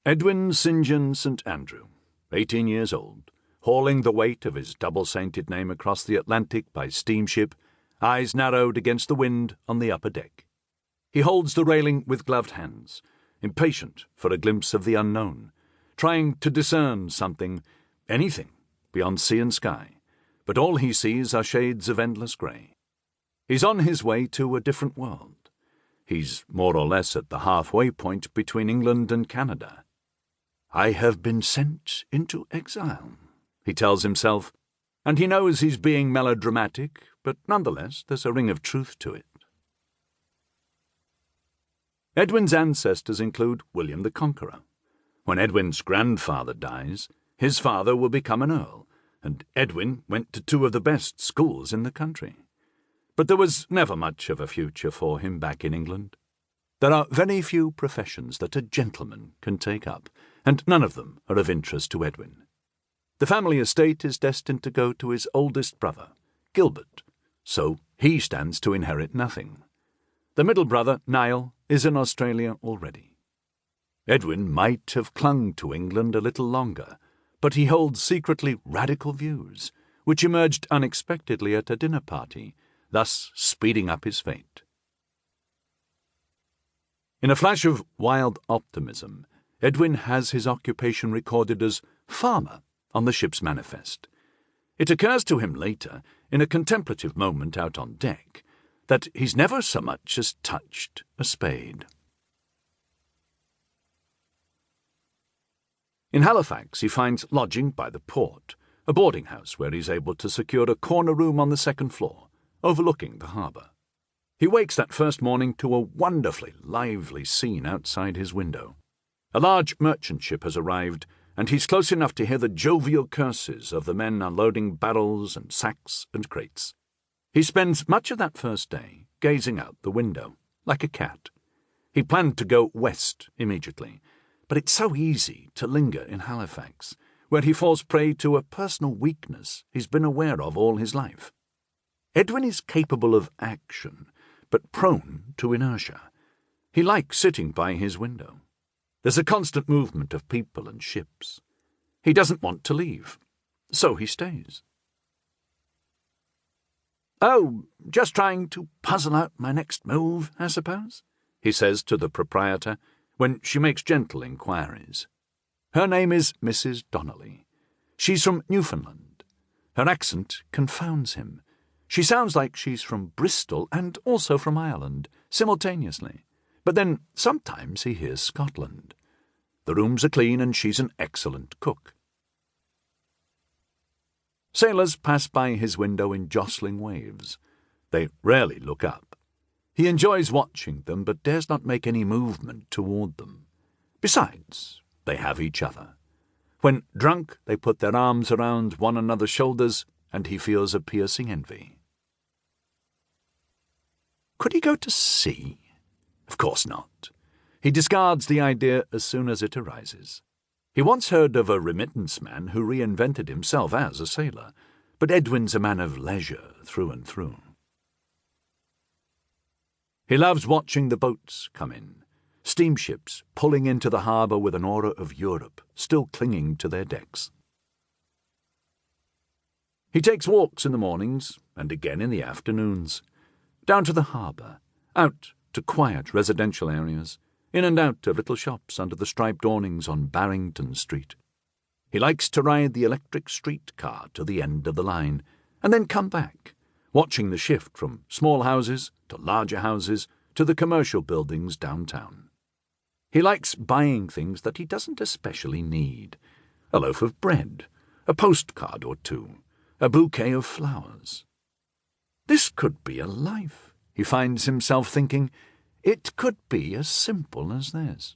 Edwin St. John St. Andrew, 18 years old, hauling the weight of his double-sainted name across the Atlantic by steamship, eyes narrowed against the wind on the upper deck. He holds the railing with gloved hands, impatient for a glimpse of the unknown, trying to discern something, anything, beyond sea and sky, but all he sees are shades of endless grey. He's on his way to a different world. He's more or less at the halfway point between England and Canada. "I have been sent into exile," he tells himself, and he knows he's being melodramatic, but nonetheless there's a ring of truth to it. Edwin's ancestors include William the Conqueror. When Edwin's grandfather dies, his father will become an earl, and Edwin went to two of the best schools in the country. But there was never much of a future for him back in England. There are very few professions that a gentleman can take up, and none of them are of interest to Edwin. The family estate is destined to go to his oldest brother, Gilbert, so he stands to inherit nothing. The middle brother, Niall, is in Australia already. Edwin might have clung to England a little longer, but he holds secretly radical views, which emerged unexpectedly at a dinner party, thus speeding up his fate. In a flash of wild optimism, Edwin has his occupation recorded as farmer on the ship's manifest. It occurs to him later, in a contemplative moment out on deck, that he's never so much as touched a spade. In Halifax he finds lodging by the port, a boarding house where he's able to secure a corner room on the second floor, overlooking the harbour. He wakes that first morning to a wonderfully lively scene outside his window. A large merchant ship has arrived, and he's close enough to hear the jovial curses of the men unloading barrels and sacks and crates. He spends much of that first day gazing out the window, like a cat. He planned to go west immediately, but it's so easy to linger in Halifax, where he falls prey to a personal weakness he's been aware of all his life. Edwin is capable of action, but prone to inertia. He likes sitting by his window. There's a constant movement of people and ships. He doesn't want to leave, so he stays. "Oh, just trying to puzzle out my next move, I suppose," he says to the proprietor, when she makes gentle inquiries. Her name is Mrs. Donnelly. She's from Newfoundland. Her accent confounds him. She sounds like she's from Bristol and also from Ireland, simultaneously. But then sometimes he hears Scotland. The rooms are clean and she's an excellent cook. Sailors pass by his window in jostling waves. They rarely look up. He enjoys watching them, but dares not make any movement toward them. Besides, they have each other. When drunk, they put their arms around one another's shoulders, and he feels a piercing envy. Could he go to sea? Of course not. He discards the idea as soon as it arises. He once heard of a remittance man who reinvented himself as a sailor, but Edwin's a man of leisure through and through. He loves watching the boats come in, steamships pulling into the harbour with an aura of Europe still clinging to their decks. He takes walks in the mornings and again in the afternoons, down to the harbour, out to quiet residential areas, in and out of little shops under the striped awnings on Barrington Street. He likes to ride the electric streetcar to the end of the line, and then come back, watching the shift from small houses to larger houses to the commercial buildings downtown. He likes buying things that he doesn't especially need: a loaf of bread, a postcard or two, a bouquet of flowers. This could be a life, he finds himself thinking. It could be as simple as this.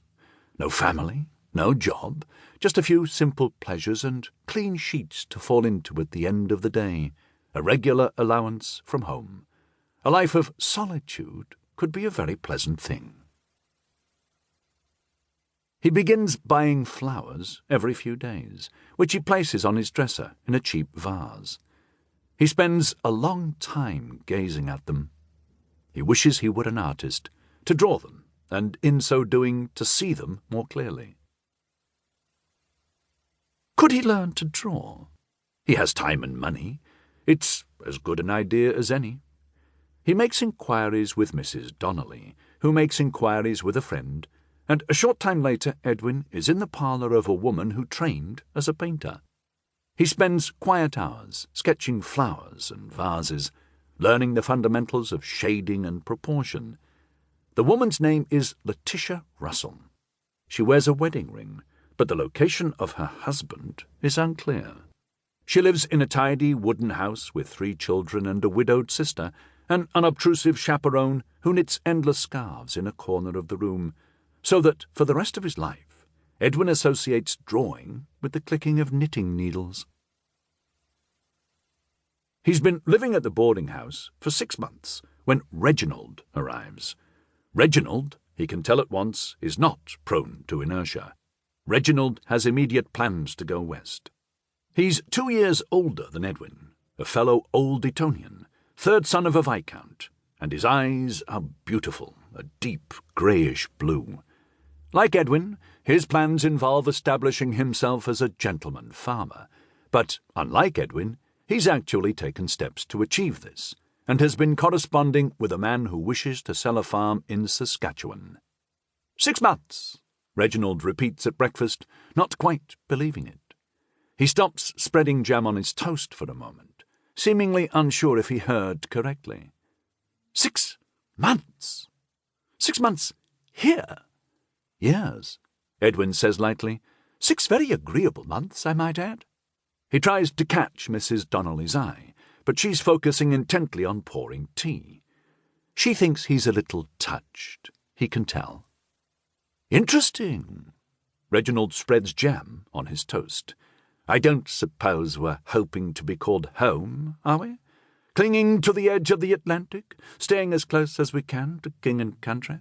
No family, no job, just a few simple pleasures and clean sheets to fall into at the end of the day, a regular allowance from home. A life of solitude could be a very pleasant thing. He begins buying flowers every few days, which he places on his dresser in a cheap vase. He spends a long time gazing at them. He wishes he were an artist, to draw them, and in so doing to see them more clearly. Could he learn to draw? He has time and money. It's as good an idea as any. He makes inquiries with Mrs. Donnelly, who makes inquiries with a friend, and a short time later Edwin is in the parlour of a woman who trained as a painter. He spends quiet hours sketching flowers and vases, learning the fundamentals of shading and proportion. The woman's name is Letitia Russell. She wears a wedding ring, but the location of her husband is unclear. She lives in a tidy wooden house with 3 children and a widowed sister, an unobtrusive chaperone who knits endless scarves in a corner of the room, so that for the rest of his life Edwin associates drawing with the clicking of knitting needles. He's been living at the boarding house for 6 months when Reginald arrives. Reginald, he can tell at once, is not prone to inertia. Reginald has immediate plans to go west. He's 2 years older than Edwin, a fellow Old Etonian, 3rd son of a viscount, and his eyes are beautiful, a deep greyish blue. Like Edwin, his plans involve establishing himself as a gentleman farmer, but unlike Edwin, he's actually taken steps to achieve this, and has been corresponding with a man who wishes to sell a farm in Saskatchewan. 6 months, Reginald repeats at breakfast, not quite believing it. He stops spreading jam on his toast for a moment, seemingly unsure if he heard correctly. 6 months? 6 months here? Yes, Edwin says lightly. 6 very agreeable months, I might add. He tries to catch Mrs. Donnelly's eye, but she's focusing intently on pouring tea. She thinks he's a little touched, he can tell. Interesting. Reginald spreads jam on his toast. I don't suppose we're hoping to be called home, are we? Clinging to the edge of the Atlantic, staying as close as we can to king and country?